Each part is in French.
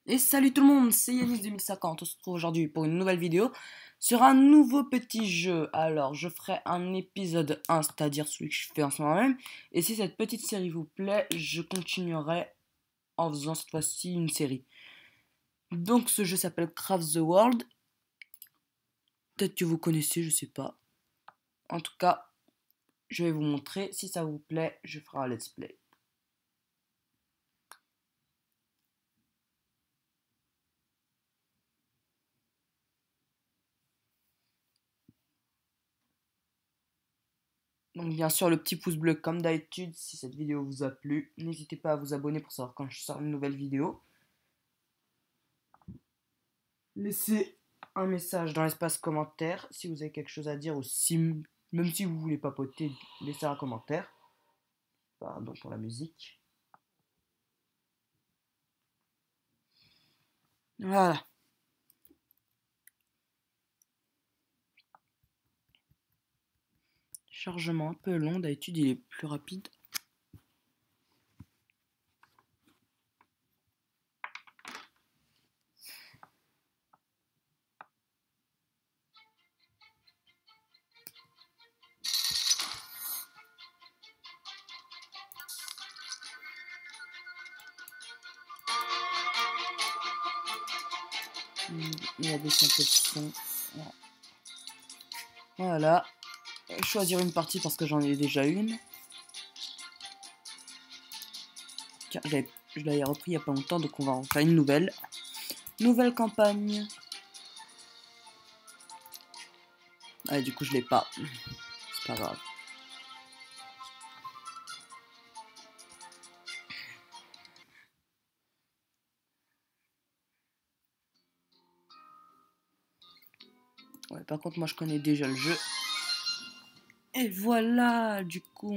Et salut tout le monde, c'est Yanis2050. On se retrouve aujourd'hui pour une nouvelle vidéo sur un nouveau petit jeu. Alors, je ferai un épisode 1, c'est-à-dire celui que je fais en ce moment même. Et si cette petite série vous plaît, je continuerai en faisant cette fois-ci une série. Donc, ce jeu s'appelle Craft the World. Peut-être que vous connaissez, je sais pas. En tout cas, je vais vous montrer. Si ça vous plaît, je ferai un let's play. Donc bien sûr le petit pouce bleu comme d'habitude si cette vidéo vous a plu. N'hésitez pas à vous abonner pour savoir quand je sors une nouvelle vidéo. Laissez un message dans l'espace commentaire si vous avez quelque chose à dire ou si, même si vous voulez papoter, laissez un commentaire. Pardon pour la musique. Voilà. Chargement un peu long, d'habitude il est plus rapide. Il a baissé un peu le son. Voilà. Choisir une partie parce que j'en ai déjà une. Tiens, je l'avais repris il n'y a pas longtemps, donc on va en faire une nouvelle. Nouvelle campagne. Ah, du coup, je l'ai pas. C'est pas grave. Ouais, par contre, moi, je connais déjà le jeu. Et voilà, du coup,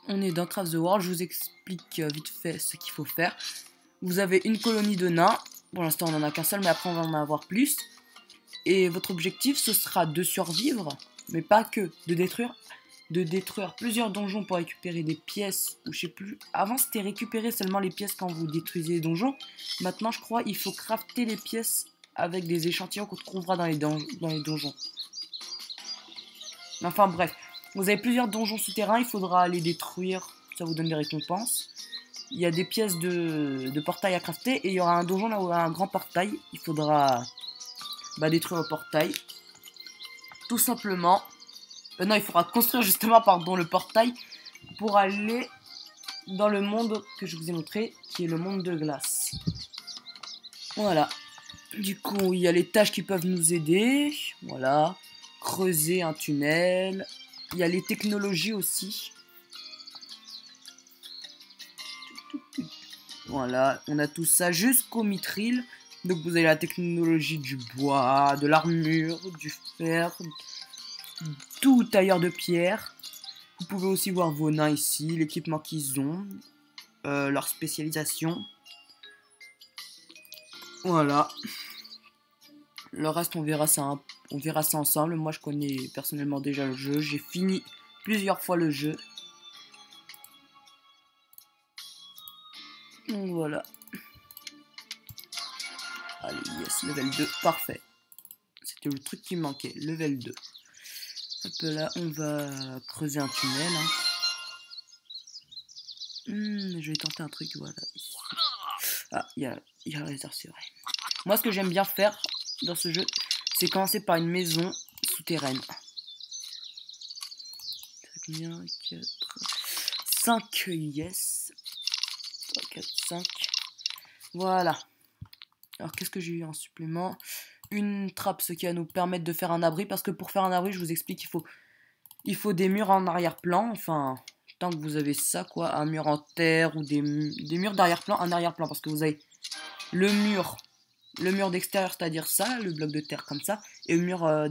on est dans Craft the World. Je vous explique vite fait ce qu'il faut faire. Vous avez une colonie de nains. Pour l'instant, on n'en a qu'un seul, mais après, on va en avoir plus. Et votre objectif, ce sera de survivre, mais pas que, de détruire plusieurs donjons pour récupérer des pièces, ou je sais plus. Avant, c'était récupérer seulement les pièces quand vous détruisez les donjons. Maintenant, je crois, il faut crafter les pièces avec des échantillons qu'on trouvera dans les donjons. Enfin bref, vous avez plusieurs donjons souterrains, il faudra les détruire, ça vous donne des récompenses. Il y a des pièces de portail à crafter et il y aura un donjon là où il y a un grand portail. Il faudra détruire le portail. Tout simplement. Non, il faudra construire justement le portail pour aller dans le monde que je vous ai montré, qui est le monde de glace. Voilà. Du coup, il y a les tâches qui peuvent nous aider. Voilà. Creuser un tunnel. Il y a les technologies aussi. Voilà, on a tout ça jusqu'au mithril. Donc vous avez la technologie du bois, de l'armure, du fer, tout tailleur de pierre. Vous pouvez aussi voir vos nains ici, l'équipement qu'ils ont, leur spécialisation. Voilà. Le reste, on verra ça ensemble. Moi, je connais personnellement déjà le jeu. J'ai fini plusieurs fois le jeu. Donc voilà. Allez, yes, level 2, parfait. C'était le truc qui me manquait, level 2. Hop là, on va creuser un tunnel. Hein. Je vais tenter un truc, voilà. Ici. Ah, il y a la réserve, c'est vrai. Moi, ce que j'aime bien faire dans ce jeu, c'est commencer par une maison souterraine. 5, yes. 3, 4, 5. Voilà. Alors, qu'est-ce que j'ai eu en supplément? Une trappe, ce qui va nous permettre de faire un abri. Parce que pour faire un abri, je vous explique, il faut des murs en arrière-plan. Enfin, tant que vous avez ça, quoi. Un mur en terre ou des murs d'arrière-plan. Un arrière-plan, parce que vous avez le mur d'extérieur, c'est-à-dire ça, le bloc de terre comme ça. Et le mur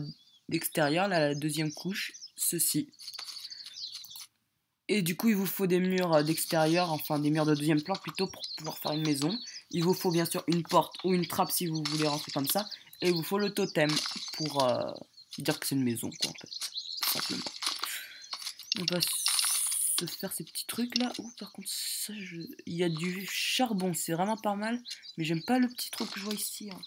d'extérieur, la deuxième couche, ceci. Et du coup, il vous faut des murs d'extérieur, enfin des murs de deuxième plan plutôt, pour pouvoir faire une maison. Il vous faut bien sûr une porte ou une trappe si vous voulez rentrer comme ça. Et il vous faut le totem pour dire que c'est une maison, quoi, en fait. Tout simplement. On passe se faire ces petits trucs là. Oh, par contre, ça, il y a du charbon, c'est vraiment pas mal. Mais j'aime pas le petit truc que je vois ici. Hein.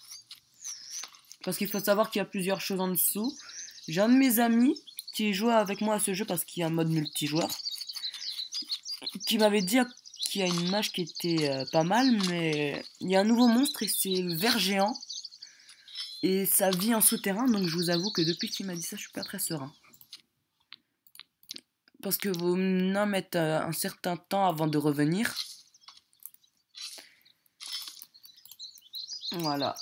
Parce qu'il faut savoir qu'il y a plusieurs choses en dessous. J'ai un de mes amis qui joue avec moi à ce jeu parce qu'il y a un mode multijoueur. Qui m'avait dit qu'il y a une mage qui était pas mal. Mais il y a un nouveau monstre et c'est le ver géant. Et ça vit en souterrain. Donc je vous avoue que depuis qu'il m'a dit ça, je suis pas très serein. Parce que vous mettre un certain temps avant de revenir. Voilà.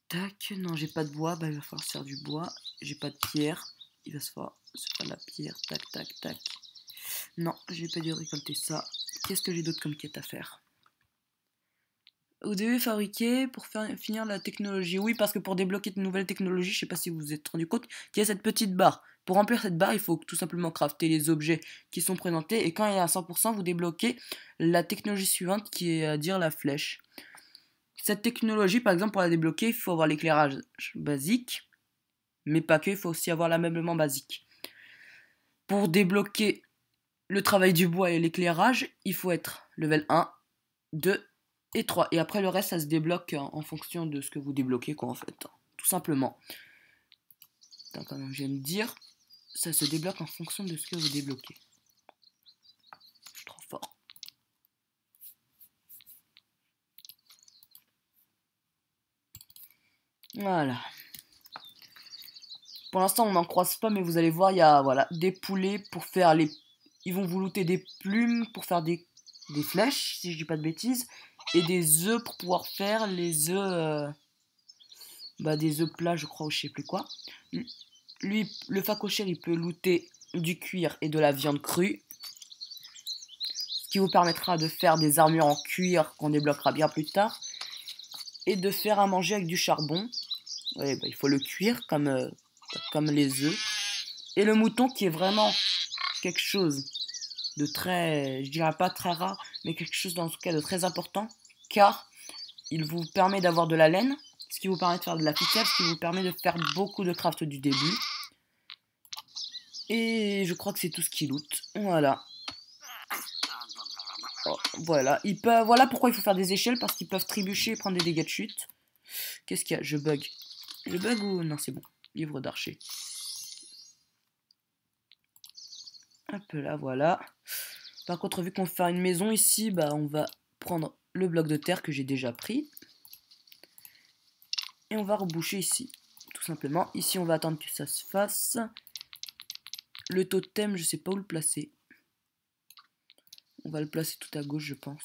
Tac, non, j'ai pas de bois, bah il va falloir se faire du bois. J'ai pas de pierre, il va se faire la pierre, tac, tac, tac. Non, j'ai pas dû récolter ça. Qu'est-ce que j'ai d'autre comme quête à faire? Vous devez fabriquer pour finir la technologie. Oui, parce que pour débloquer de nouvelles technologies, je sais pas si vous vous êtes rendu compte, qu'il y a cette petite barre. Pour remplir cette barre, il faut tout simplement crafter les objets qui sont présentés. Et quand il est à 100%, vous débloquez la technologie suivante qui est à dire la flèche. Cette technologie, par exemple, pour la débloquer, il faut avoir l'éclairage basique. Mais pas que, il faut aussi avoir l'ameublement basique. Pour débloquer le travail du bois et l'éclairage, il faut être level 1, 2 et 3. Et après, le reste, ça se débloque en fonction de ce que vous débloquez, quoi, en fait. Tout simplement. Donc, comme je viens de dire, ça se débloque en fonction de ce que vous débloquez. Je suis trop fort. Voilà. Pour l'instant, on n'en croise pas, mais vous allez voir, il y a voilà, des poulets pour faire les... Ils vont vous looter des plumes pour faire des flèches, si je dis pas de bêtises. Et des œufs pour pouvoir faire les œufs... des œufs plats, je crois, ou je sais plus quoi. Lui, le facochère, il peut looter du cuir et de la viande crue. Ce qui vous permettra de faire des armures en cuir qu'on débloquera bien plus tard. Et de faire à manger avec du charbon. Ouais, il faut le cuire comme les œufs. Et le mouton qui est vraiment quelque chose de très, je dirais pas très rare, mais quelque chose dans tout cas de très important. Car il vous permet d'avoir de la laine. Ce qui vous permet de faire de la ficelle. Ce qui vous permet de faire beaucoup de craft du début. Et je crois que c'est tout ce qui loot. Voilà. Oh, voilà. Voilà pourquoi il faut faire des échelles, parce qu'ils peuvent trébucher et prendre des dégâts de chute. Qu'est-ce qu'il y a? Je bug. Je bug ou... Non, c'est bon. Livre d'archer. Hop là, voilà. Par contre, vu qu'on va faire une maison ici, on va prendre le bloc de terre que j'ai déjà pris. Et on va reboucher ici. Tout simplement. Ici, on va attendre que ça se fasse. Le totem, je sais pas où le placer. On va le placer tout à gauche, je pense.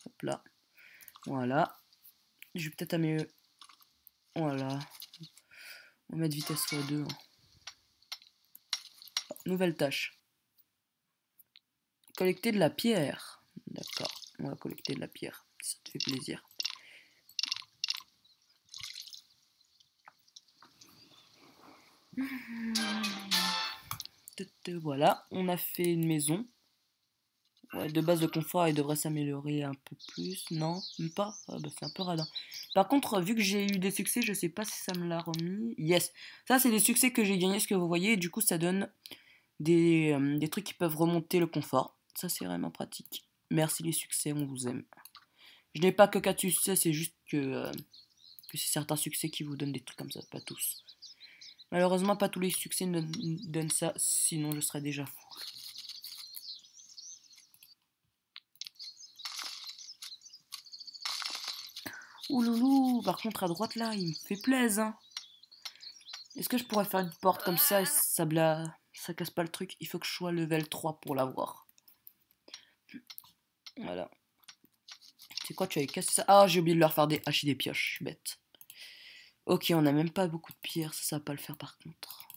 Hop là. Voilà. Je vais peut-être améliorer. Voilà. On va mettre vitesse x2. Hein. Nouvelle tâche. Collecter de la pierre. D'accord. On va collecter de la pierre. Ça te fait plaisir. Voilà. On a fait une maison. Ouais, de base de confort, elle devrait s'améliorer un peu plus. Non, même pas. C'est un peu radin. Par contre, vu que j'ai eu des succès, je sais pas si ça me l'a remis. Yes. Ça, c'est des succès que j'ai gagnés, ce que vous voyez. Et du coup, ça donne des trucs qui peuvent remonter le confort. Ça, c'est vraiment pratique. Merci les succès, on vous aime. Je n'ai pas que 4 succès, c'est juste que c'est certains succès qui vous donnent des trucs comme ça, pas tous. Malheureusement, pas tous les succès ne donnent ça, sinon je serais déjà fou. Ouloulou, par contre à droite là, il me fait plaisir. Hein. Est-ce que je pourrais faire une porte comme ça et ça casse pas le truc? Il faut que je sois level 3 pour l'avoir. Voilà. C'est quoi, tu avais cassé ça? Ah, j'ai oublié de leur faire des haches et des pioches, je suis bête. Ok, on a même pas beaucoup de pierres, ça va pas le faire par contre.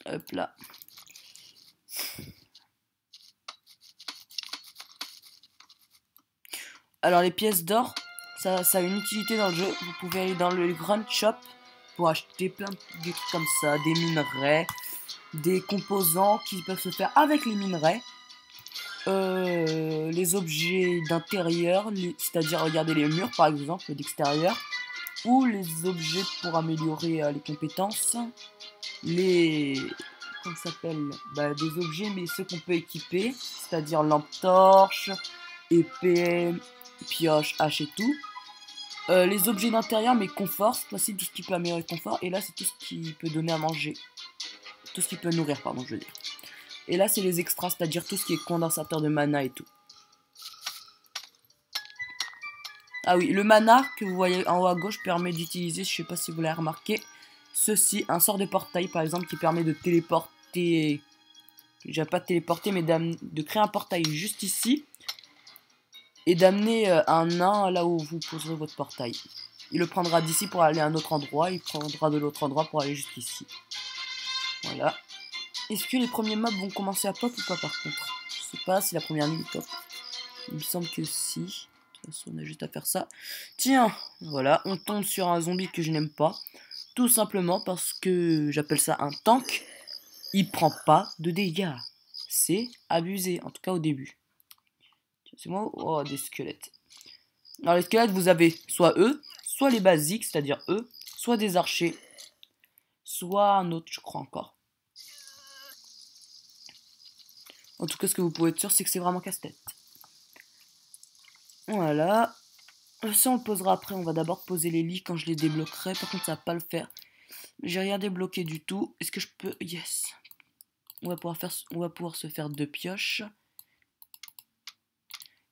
Hop là. Alors les pièces d'or, ça a une utilité dans le jeu. Vous pouvez aller dans le Grand Shop pour acheter plein de trucs comme ça, des minerais, des composants qui peuvent se faire avec les minerais, les objets d'intérieur, c'est-à-dire regarder les murs par exemple d'extérieur, ou les objets pour améliorer les compétences. Les... Comment ça s'appelle, des objets, mais ceux qu'on peut équiper, c'est-à-dire lampe torche, épée, pioche, hache et tout. Les objets d'intérieur, mais confort, c'est aussi tout ce qui peut améliorer le confort. Et là, c'est tout ce qui peut donner à manger. Tout ce qui peut nourrir, pardon, je veux dire. Et là, c'est les extras, c'est-à-dire tout ce qui est condensateur de mana et tout. Ah oui, le mana que vous voyez en haut à gauche permet d'utiliser, je sais pas si vous l'avez remarqué, ceci, un sort de portail par exemple qui permet de téléporter, j'ai pas de téléporter mais de créer un portail juste ici et d'amener un nain là où vous poserez votre portail. Il le prendra d'ici pour aller à un autre endroit, il prendra de l'autre endroit pour aller jusqu'ici. Voilà. Est-ce que les premiers mobs vont commencer à pop ou pas par contre? Je sais pas si la première nuit pop. Il me semble que si. De toute façon, on a juste à faire ça. Tiens, voilà, on tombe sur un zombie que je n'aime pas. Tout simplement parce que j'appelle ça un tank. Il prend pas de dégâts. C'est abusé, en tout cas au début. C'est moi. Oh, des squelettes. Alors les squelettes, vous avez soit eux, soit les basiques, c'est-à-dire eux, soit des archers, soit un autre, je crois encore. En tout cas, ce que vous pouvez être sûr, c'est que c'est vraiment casse-tête. Voilà. Ça, on le posera après. On va d'abord poser les lits quand je les débloquerai. Par contre, ça va pas le faire. J'ai rien débloqué du tout. Est-ce que je peux... Yes. On va pouvoir se faire 2 pioches.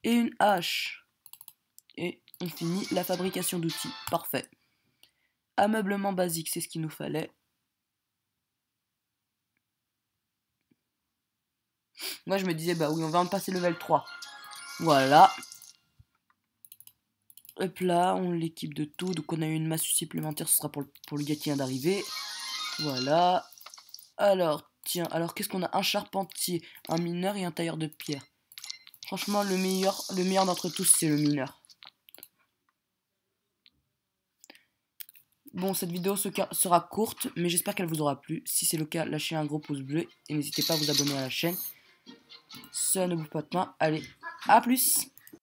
Et une hache. Et on finit la fabrication d'outils. Parfait. Ameublement basique, c'est ce qu'il nous fallait. Moi, je me disais, bah oui, on va en passer level 3. Voilà. Hop là, on l'équipe de tout. Donc on a une massue supplémentaire, ce sera pour le gars qui vient d'arriver. Voilà. Alors, tiens, alors qu'est-ce qu'on a? Un charpentier, un mineur et un tailleur de pierre. Franchement, le meilleur d'entre tous, c'est le mineur. Bon, cette vidéo sera courte, mais j'espère qu'elle vous aura plu. Si c'est le cas, lâchez un gros pouce bleu et n'hésitez pas à vous abonner à la chaîne. Ça ne bouge pas de main. Allez, à plus!